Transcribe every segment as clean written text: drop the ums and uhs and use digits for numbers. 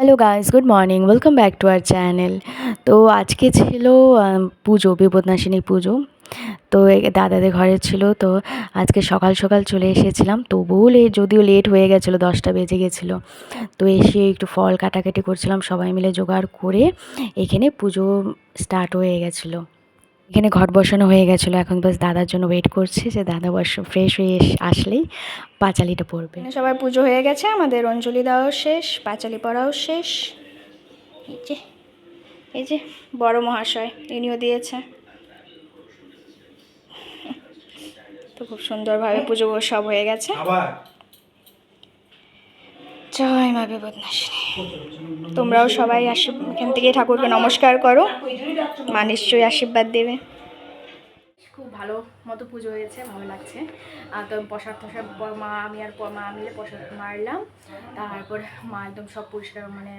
Hello guys, good morning, welcome back to our channel. তো আজকে ছিল পুজো, বিপদনাশিনী পুজো। তো দাদাদের ঘরে ছিল, তো আজকে সকাল সকাল চলে এসেছিলাম। তবুও যদিও লেট হয়ে গেছিলো, 10টা বেজে গেছিলো। তো এসে একটু ফল কাটাকাটি করছিলাম, সবাই মিলে জোগাড় করে এখানে পুজো স্টার্ট হয়ে গেছিলো। এখানে ঘট বসানো হয়ে গেছিলো, এখন বাস দাদার জন্য ওয়েট করছে যে দাদা ফ্রেশ হয়ে আসলেই পাঁচালিটা পড়বে। সবার পুজো হয়ে গেছে, আমাদের অঞ্জলি দেওয়াও শেষ, পাঁচালি পড়াও শেষ। এই যে বড় মহাশয় ইনিও দিয়েছে। তো খুব সুন্দরভাবে পুজো সব হয়ে গেছে। জয় মা বিপদনাশিনী। তোমরাও সবাই এখান থেকে ঠাকুরকে নমস্কার করো, মা নিশ্চয়ই আশীর্বাদ দেবে। খুব ভালো মতো পুজো হয়েছে, ভালো লাগছে। তো প্রসাদ আমি আর মা মিলে প্রসাদ মারলাম। তারপর মা একদম সব পরিষ্কার, মানে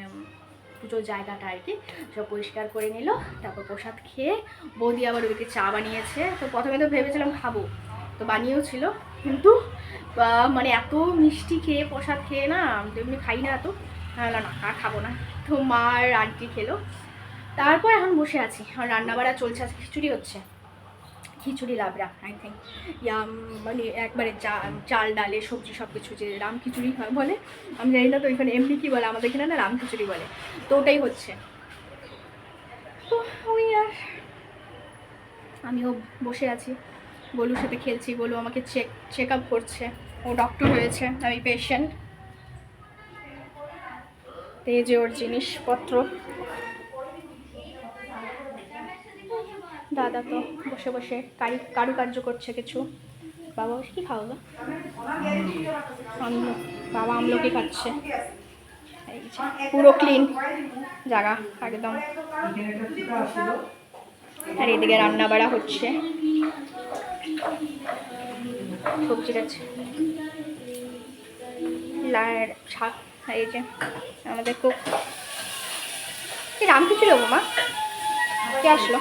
পুজোর জায়গাটা আর কি সব পরিষ্কার করে নিল। তারপর প্রসাদ খেয়ে বৌদি আবার ওদিকে চা বানিয়েছে। তো প্রথমে তো ভেবেছিলাম খাবো, তো বানিয়েও ছিল, কিন্তু মানে এত মিষ্টি খেয়ে প্রসাদ খেয়ে না, এমনি খাই না এত, না আর খাবো না। তো মা আর আন্টি খেলো। তারপর এখন বসে আছি, আর রান্নাবাড়া চলছে, আজকে খিচুড়ি হচ্ছে, খিচুড়ি লাবড়া আই থিঙ্ক, মানে একবারে চাল ডালে সবজি সব কিছু, যে রাম খিচুড়ি বলে, আমি জানি না তো এখানে এমনি কী বলে, আমাদের এখানে না রাম খিচুড়ি বলে। তো ওটাই হচ্ছে। তো ওই আর আমিও বসে আছি, গোলুর সাথে খেলছি। গোলু আমাকে চেক আপ করছে, ও ডক্টর হয়েছে, আমি পেশেন্ট। এই যে ওর জিনিসপত্র। দাদা তো বসে বসে কারুকার্য করছে কিছু। বাবা কি খাও গো? বাবা আমলকি খাচ্ছে। এই যে পুরো ক্লিন জায়গা একদম। আর এদিকে রান্না বাড়া হচ্ছে, সবজি আছে, লায়ের শাক। এই যে আমাদের খুব রাম কিছু দেবো মা, কে আসলো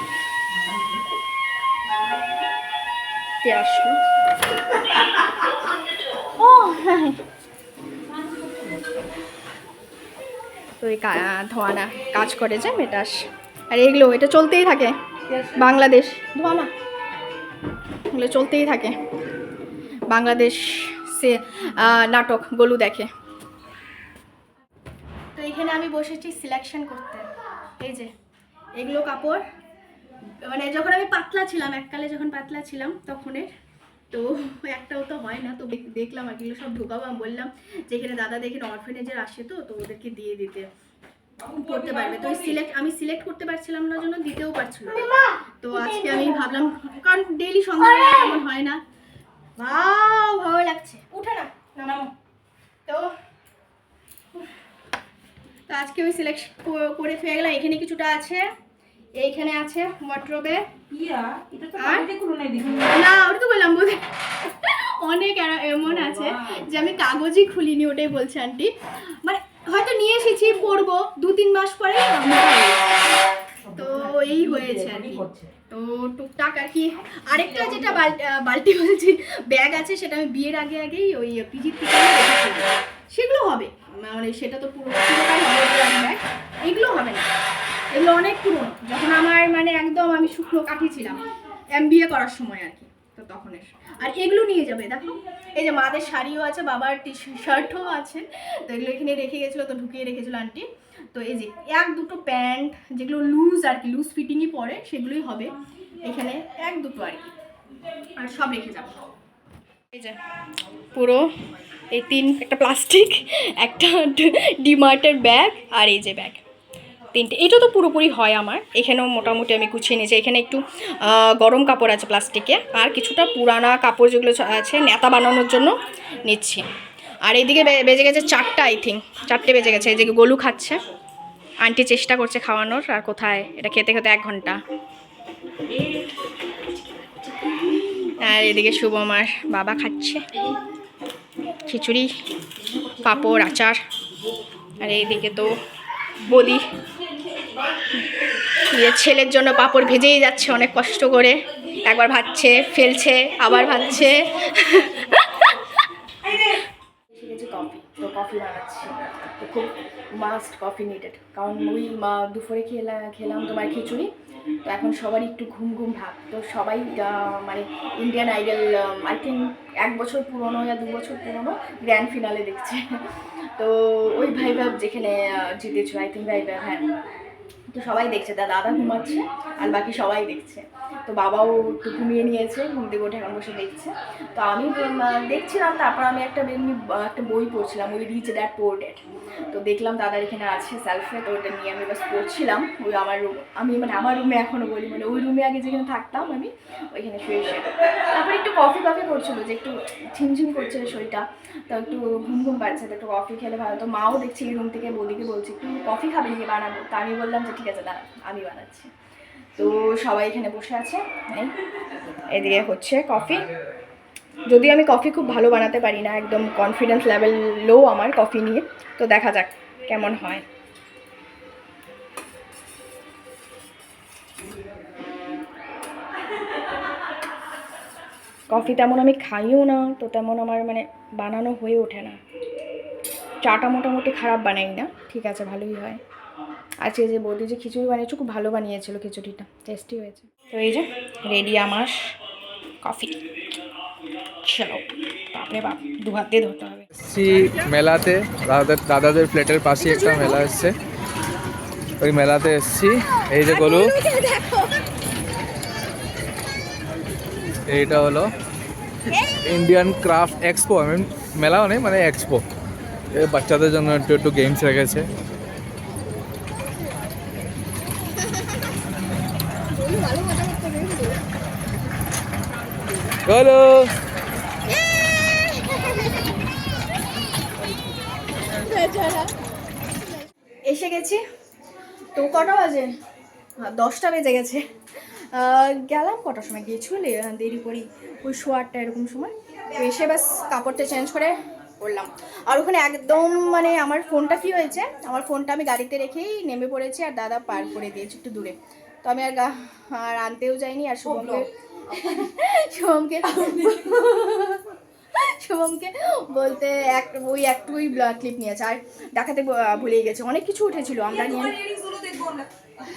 ও হ্যাঁ। তো এই ধোয়ানা কাজ করে যে মেটাস, আর এগুলো এটা চলতেই থাকে। বাংলাদেশ ধোয়ানা এগুলো চলতেই থাকে, বাংলাদেশ সে নাটক গোলু দেখে। তো এখানে আমি বসেছি সিলেকশন করতে। এই যে এগুলো কাপড়, মানে যখন আমি পাতলা ছিলাম, এককালে যখন পাতলা ছিলাম তখনের, তো একটাও তো হয় না, তো দেখলাম আর এগুলো সব ঢোকাবো। আমি বললাম যে এখানে দাদা দেখেন অরফেনেজের আসে, তো ওদেরকে দিয়ে দিতে, পড়তে পারবে। তো আমি সিলেক্ট করতে পারছিলাম না, জন্য দিতেও পারছিল না। তো আজকে আমি ভাবলাম, কারণ ডেইলি সন্ধ্যাবেলা এমন হয় না, ভালো লাগছে, উঠে না নামাও। তো আজকে আমি সিলেক্ট করে ফেলে গেলাম। এখানে কিছুটা আছে, এইখানে আছে ওয়ার্ড্রোবে। না ওটা তো বললাম বোধ অনেক এমন আছে যে আমি কাগজই খুলিনি, ওটাই বলছে আন্টি। মানে হয়তো নিয়ে এসেছি, পড়বো 2-3 মাস পরে, তো এই হয়েছে আর কি। তো টুকটাক আর কি। আরেকটা যেটা বালতি বলছি, ব্যাগ আছে, সেটা আমি বিয়ের আগেই ওই পিজির থেকে রেখেছি। সেগুলো হবে, মানে সেটা তো পুরোটাই হবে ব্যাগ, এগুলো হবে না। এগুলো অনেক পুরনো, যখন আমার মানে একদম আমি শুকনো কাঠি ছিলাম MBA করার সময় আর কি, তো তখন আর এগুলো নিয়ে যাবে। দেখো এই যে মাদের শাড়িও আছে, বাবার শার্টও আছে, তো এগুলো এখানে রেখে গেছিলো, তো ঢুকিয়ে রেখেছিল আন্টি। তো এই যে 1-2 প্যান্ট যেগুলো লুজ আর কি, লুজ ফিটিংই পরে, সেগুলোই হবে এখানে 1-2 আর কি, আর সব রেখে যাবো। এই যে পুরো এই একটা প্লাস্টিক, একটা ডিমার্টের ব্যাগ, আর এই যে ব্যাগ, 3টে। এটা তো পুরোপুরি হয় আমার। এখানেও মোটামুটি আমি গুছিয়ে নিয়েছি। এখানে একটু গরম কাপড় আছে প্লাস্টিকে, আর কিছুটা পুরানা কাপড় যেগুলো আছে নেতা বানানোর জন্য নিচ্ছি। আর এইদিকে বেজে গেছে 4টা, আই থিঙ্ক 4টে বেজে গেছে। এই যে গোলু খাচ্ছে, আন্টি চেষ্টা করছে খাওয়ানোর, আর কোথায়, এটা খেতে খেতে 1 ঘন্টা। আর এদিকে শুভমার বাবা খাচ্ছে খিচুড়ি, পাঁপড়, আচার। আর এইদিকে তো বলি ছেলের জন্য পাঁপড় ভেজেই যাচ্ছে অনেক কষ্ট করে, একবার ভাজছে, ফেলছে, আবার ভাজছে। কফি, তো কফি বানাচ্ছি, তো খুব মাস্ট কফি নিডেড, কারণ ওই দুপুরে খেলাম তোমার খিচুড়ি, তো এখন সবারই একটু ঘুম ঘুম ভাব, তো সবাই মানে ইন্ডিয়ান আইডল আই থিঙ্ক 1 বছর পুরনো বা 2 বছর পুরনো গ্র্যান্ড ফিনালে দেখছে। তো ওই ভাই ভাব যেখানে জিতেছো আই থিঙ্ক ভাই ভাব, হ্যাঁ, তো সবাই দেখছে, দাদা ঘুমাচ্ছে আর বাকি সবাই দেখছে। তো বাবাও একটু ঘুমিয়ে নিয়েছে, ঘুম থেকে উঠে এখন বসে দেখছে। তো আমি দেখছিলাম, তারপর আমি একটা বই পড়ছিলাম, ওই রিচ ড্যাড পুয়ার ড্যাড। তো দেখলাম দাদার এখানে আছে সেলফে, তো ওটা নিয়ে আমি বাস পড়ছিলাম। ওই আমার রুম, আমি মানে আমার রুমে এখনও বলি, মানে ওই রুমে আগে যেখানে থাকতাম আমি, ওইখানে শুয়ে তারপর একটু কফি করছিল, যে একটু ঝিমঝিম করছে শরীরটা, তো একটু ঘুম ঘুম পাচ্ছে, তো একটু কফি খেলে ভালো। তো মাও দেখছি এই রুম থেকে বৌদিকে বলছি একটু কফি খাবে নাকি বানাবো, তা আমি বললাম যে ঠিক আছে দাঁড়া আমি বানাচ্ছি। তো সবাই এখানে বসে আছে, এদিকে হচ্ছে কফি। যদি আমি কফি খুব ভালো বানাতে পারি না, একদম কনফিডেন্স লেভেল লো আমার কফি নিয়ে, তো দেখা যাক কেমন হয়। কফি তেমন আমি খাইও না, তো তেমন আমার মানে বানানো হয়ে ওঠে না। চাটা মোটামুটি খারাপ বানাই না, ঠিক আছে, ভালোই হয়। আজকে যে বৌদি যে খিচুড়ি বানিয়েছে খুব ভালো বানিয়েছিল, খিচুড়িটা টেস্টি হয়েছে। তো এই যে রেডি আমার কফি, চলো বাপরে বাপ 2 হাত দিয়ে ধরতে হবে। মেলাতে দাদাদের ফ্ল্যাটের পাশে একটা মেলা এসছে, ওই মেলাতে এসছি। এই যে গলু, এইটা হলো ইন্ডিয়ান ক্রাফট এক্সপো, আমি মেলাও নেই মানে এক্সপো। বাচ্চাদের জন্য একটু একটু গেমস রেখেছে। গলু এসে গেছি, তো কটা বাজে? 10টা বেজে গেছে। গেলাম কটার সময় গিয়েছিল, দেরি করি ওই 8:30 এরকম সময়। তো এসে বাস কাপড়টা চেঞ্জ করে করলাম। আর ওখানে একদম মানে আমার ফোনটা কি হয়েছে, আমার ফোনটা আমি গাড়িতে রেখেই নেমে পড়েছি, আর দাদা পার করে দিয়েছে একটু দূরে। তো আমি আর আনতেও যাইনি, আর শুভমকে বলতে ওই একটুই ক্লিপ নিয়েছে, আর দেখাতে ভুলেই গেছে। অনেক কিছু উঠেছিল আমরা নিয়ে,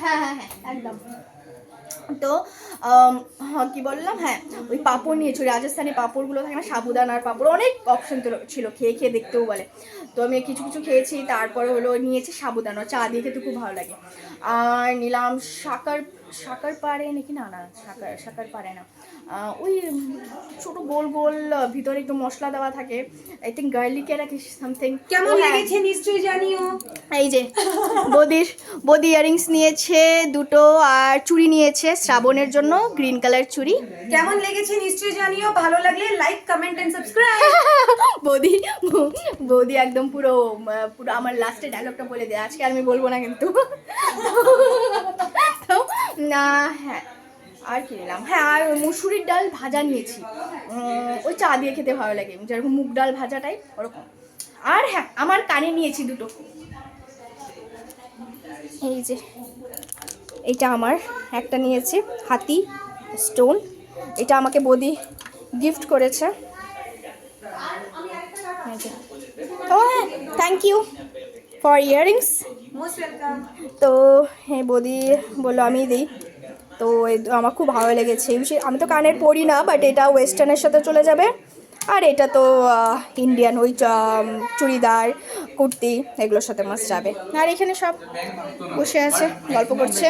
হ্যাঁ হ্যাঁ হ্যাঁ একদম। তো কি বললাম, হ্যাঁ ওই পাঁপড় নিয়েছি, রাজস্থানি পাঁপড়গুলো থাকে না, সাবুদানার পাঁপড়, অনেক অপশন ছিল, খেয়ে দেখতেও বলে। তো আমি কিছু খেয়েছি, তারপরে হলো নিয়েছি সাবুদানা, চা দিয়ে খেতে খুব ভালো লাগে। আর নিলাম শাকার পাড়ে নাকি, না শাকার পাড়ে না, ওই ছোট গোল গোল ভিতরে একটু মশলা দেওয়া থাকে, আই থিঙ্ক গার্লিকের নাকি সামথিং। কেমন লেগেছে নিশ্চয়ই জানিও। এই যে বৌদি ইয়ারিংস নিয়েছে 2টো, আর চুড়ি নিয়েছে শ্রাবণের জন্য, গ্রিন কালার চুড়ি। কেমন লেগেছে নিশ্চয়ই জানিও, ভালো লাগলে লাইক কমেন্ট এন্ড সাবস্ক্রাইব। বৌদি একদম পুরো আমার লাস্টে ডায়লগটা বলে দেয়, আজকে আমি বলবো না কিন্তু। তো না, হ্যাঁ আর কি নিলাম, হ্যাঁ আর মুসুরির ডাল ভাজা নিয়েছি, ওই চা দিয়ে খেতে ভালো লাগে, যেরকম মুগ ডাল ভাজাটাই ওরকম। আর হ্যাঁ আমার কানে নিয়েছি 2টো, এই যে এইটা আমার একটা নিয়েছি হাতি স্টোন, এটা আমাকে বৌদি গিফট করেছে। ও হ্যাঁ, thank you for earrings, most welcome. তো হ্যাঁ বৌদি বললো আমি দিই, তো আমার খুব ভালো লেগেছে। আমি তো কানের পরি না, বাট এটা ওয়েস্টার্নের সাথে চলে যাবে, আর এটা তো ইন্ডিয়ান ওই চুড়িদার কুর্তি এগুলোর সাথে মাস্ট যাবে। আর এখানে সব বসে আছে গল্প করছে,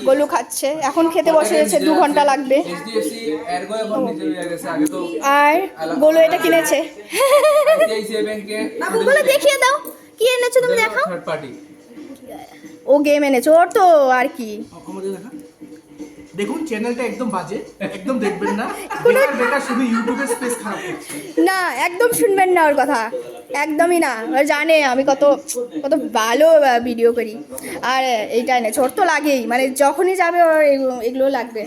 গোলু খাচ্ছে, এখন খেতে বসে গেছে, 2 ঘন্টা লাগবে। আর গোলু এটা কিনেছে, বাবুগুলো দেখিয়ে দাও কি এনেছো তুমি, দেখাও। ও গেম এনেছে, ওর তো আর কি। দেখুন চ্যানেলটা একদম বাজে, একদম দেখবেন না, বেকার শুধু ইউটিউবের স্পেস খারাপ করছে। না একদম শুনবেন না ওর কথা, একদমই না, ও জানে আমি কত ভালো ভিডিও করি। আর এইটা এনেছে, ওর তো লাগেই, মানে যখনই যাবে ওর এগুলো লাগবে,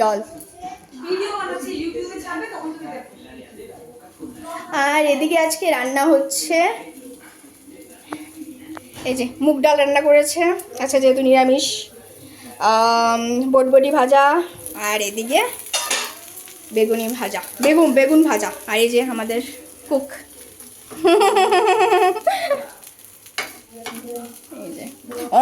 ডল। ভিডিও বানাচ্ছি ইউটিউবে ছাড়বে তখন তুমি দেখো। আর এদিকে আজকে রান্না হচ্ছে, এই যে মুগ ডাল রান্না করেছে, আচ্ছা যেহেতু নিরামিষ, বটবটি ভাজা, আর এদিকে বেগুন ভাজা, আর এই যে আমাদের কুক।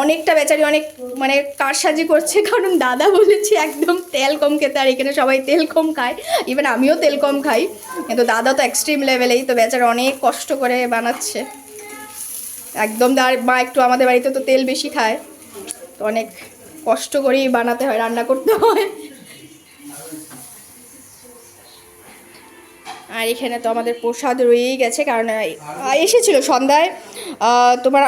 অনেকটা বেচারি অনেক মানে কারসাজি করছে, কারণ দাদা বলেছে একদম তেল কম খেতে, আর এখানে সবাই তেল কম খায়, ইভেন আমিও তেল কম খাই, কিন্তু দাদা তো এক্সট্রিম লেভেলেই, তো বেচারা অনেক কষ্ট করে বানাচ্ছে একদম। আর মা একটু আমাদের বাড়িতে তো তেল বেশি খায়, তো অনেক কষ্ট করেই বানাতে হয়, রান্না করতে হয়। আর এখানে তো আমাদের প্রসাদ রয়েই গেছে, কারণ এসেছিল সন্ধ্যায় তোমার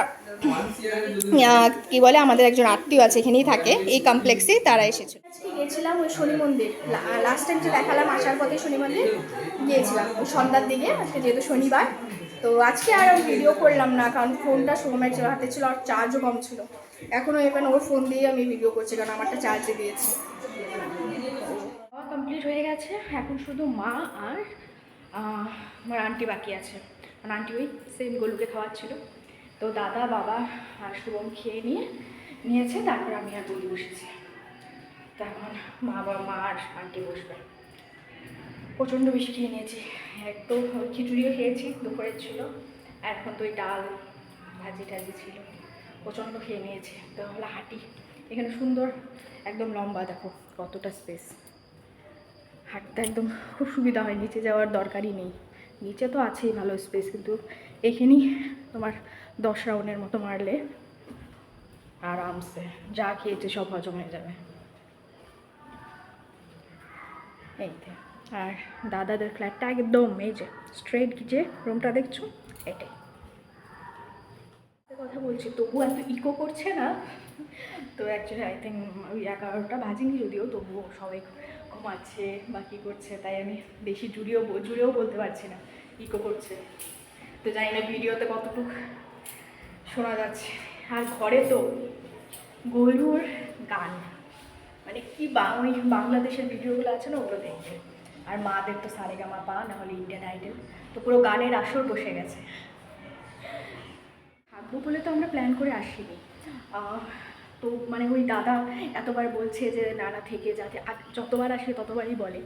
কি বলে আমাদের একজন আত্মীয় আছে এখানেই থাকে এই কমপ্লেক্সেই, তারা এসেছিল। আজকে গেছিলাম ওই শনি মন্দির, লাস্ট টাইম যে দেখালাম আসার পথে শনি মন্দির গিয়েছিলাম ওই সন্ধ্যার দিকে, আজকে যেহেতু শনিবার। তো আজকে আর ভিডিও করলাম না, কারণ ফোনটা সোমের হাতে ছিল আর চার্জও কম ছিল। এখনও এবার ওর ফোন দিয়ে আমি ভিডিও করছি, কারণ আমারটা চার্জে দিয়েছি। কমপ্লিট হয়ে গেছে, এখন শুধু মা আর আমার আন্টি বাকি আছে, আমার আন্টি ওই সেম গোলুকে খাওয়াচ্ছিল। তো দাদা, বাবা আর শুভম খেয়ে নিয়েছে, তারপর আমি আর বলি বসেছি। তো এখন মা আর আন্টি বসবে। প্রচণ্ড বেশি খেয়ে নিয়েছি, এক তো খিচুড়িও খেয়েছি, দুপুরের ছিল, আর এখন তো ওই ডাল ভাজি টাজি ছিল, প্রচণ্ড খেয়ে নিয়েছি। তো হলো হাঁটি, এখানে সুন্দর একদম লম্বা, দেখো কতটা স্পেস, হাঁটতে একদম খুব সুবিধা হয়, নিচে যাওয়ার দরকারই নেই। নিচে তো আছেই ভালো স্পেস, কিন্তু এখানেই তোমার 10 রাউন্ডের মতো মারলে আরামসে যা খেয়েছে সব হজম হয়ে যাবে। এইতে আর দাদাদের ফ্ল্যাটটা একদম এই যে স্ট্রেট যে রুমটা দেখছো এটাই। কথা বলছি তবু এত ইকো করছে না, তো অ্যাকচুয়ালি আই থিঙ্ক ওই 11টা বাজেনি, যদিও তবুও সবাই ঘুমাচ্ছে বা কী করছে, তাই আমি বেশি জুড়েও বলতে পারছি না, ইকো করছে। তো জানি না ভিডিওতে কতটুকু শোনা যাচ্ছে। আর ঘরে তো গোলুর গান, মানে কি ওই বাংলাদেশের ভিডিওগুলো আছে না, ওগুলো দেখবে। আর মাদের তো সারেগামাপা নাহলে ইন্ডিয়ান আইডল, তো পুরো গানের আসর বসে গেছে। থাকবো বলে তো আমরা প্ল্যান করে আসিনি, তো মানে ওই দাদা এতবার বলছে যে না থেকে যাতে, যতবার আসে ততবারই বলে।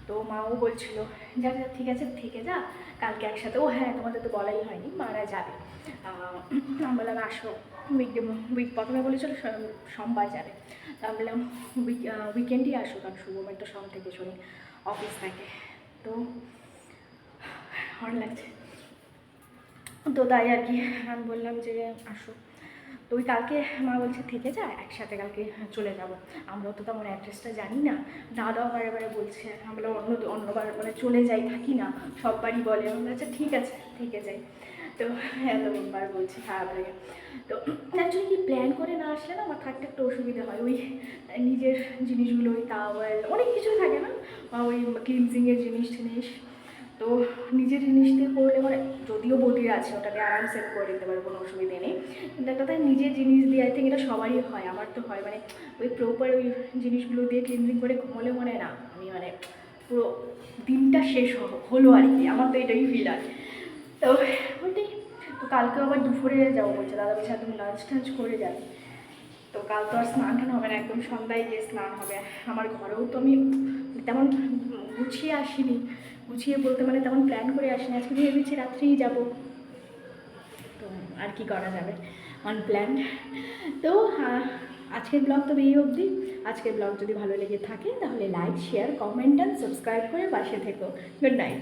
তো মাও বলছিল যা যা ঠিক আছে থেকে যা, কালকে একসাথে, ও হ্যাঁ তোমাদের তো বলাই হয়নি, মারা যাবে। আমি বললাম আসো, প্রথমে বলেছিল সোমবার যাবে, তা আমি বললাম উইকেন্ডই আসো, কারণ শুভমের তো সোম থেকে শনি অফিস থাকে। তো ভালো লাগছে, তো তাই আর কি আমি বললাম যে আসো। তো ওই কালকে মা বলছে থেকে যা, একসাথে কালকে চলে যাব। আমরাও তো তেমন অ্যাড্রেসটা জানি না, দাদাও বারে বলছে, আমরা অন্যবার মানে চলে যাই, থাকি না, সববারই বলে। আমরা আচ্ছা ঠিক আছে থেকে যাই। তো এতবার বলছি খারাপ লাগে। তো অ্যাকচুয়ালি কি প্ল্যান করে না আসলে না আমার থাকতে একটু অসুবিধা হয়, ওই নিজের জিনিসগুলো, ওই টাওয়েল অনেক কিছু থাকে না, ওই ক্লিনজিংয়ের জিনিস, তো নিজের জিনিস দিয়ে করলে মানে যদিও বদির আছে ওটাকে আরাম সেট করে দিতে পারে, কোনো অসুবিধে নেই, কিন্তু একটা তাই নিজের জিনিস দিয়ে আই থিঙ্ক এটা সবারই হয়, আমার তো হয়, মানে ওই প্রপার ওই জিনিসগুলো দিয়ে ক্লিনজিং করে ঘুমোলে মনে না আমি মানে পুরো দিনটা শেষ হলো আর কি, আমার তো এটাই ফিল হয়। তো ওইটাই, তো কালকেও আবার দুপুরে যাবো বলছে দাদা, বলছে একদম লাঞ্চ টাঞ্চ করে যাবে। তো কাল তো আর স্নান টান হবে না, একদম সন্ধ্যায় গিয়ে স্নান হবে। আমার ঘরেও তো আমি তেমন গুছিয়ে আসিনি, গুছিয়ে বলতে মানে তেমন প্ল্যান করে আসিনি, আজকে ভেবেছি রাত্রেই যাবো, তো আর কি করা যাবে, আনপ্ল্যান। তো আজকের ব্লগ তো এই অবধি। আজকের ব্লগ যদি ভালো লেগে থাকে তাহলে like, share, comment and subscribe করে পাশে থেকো। Good night.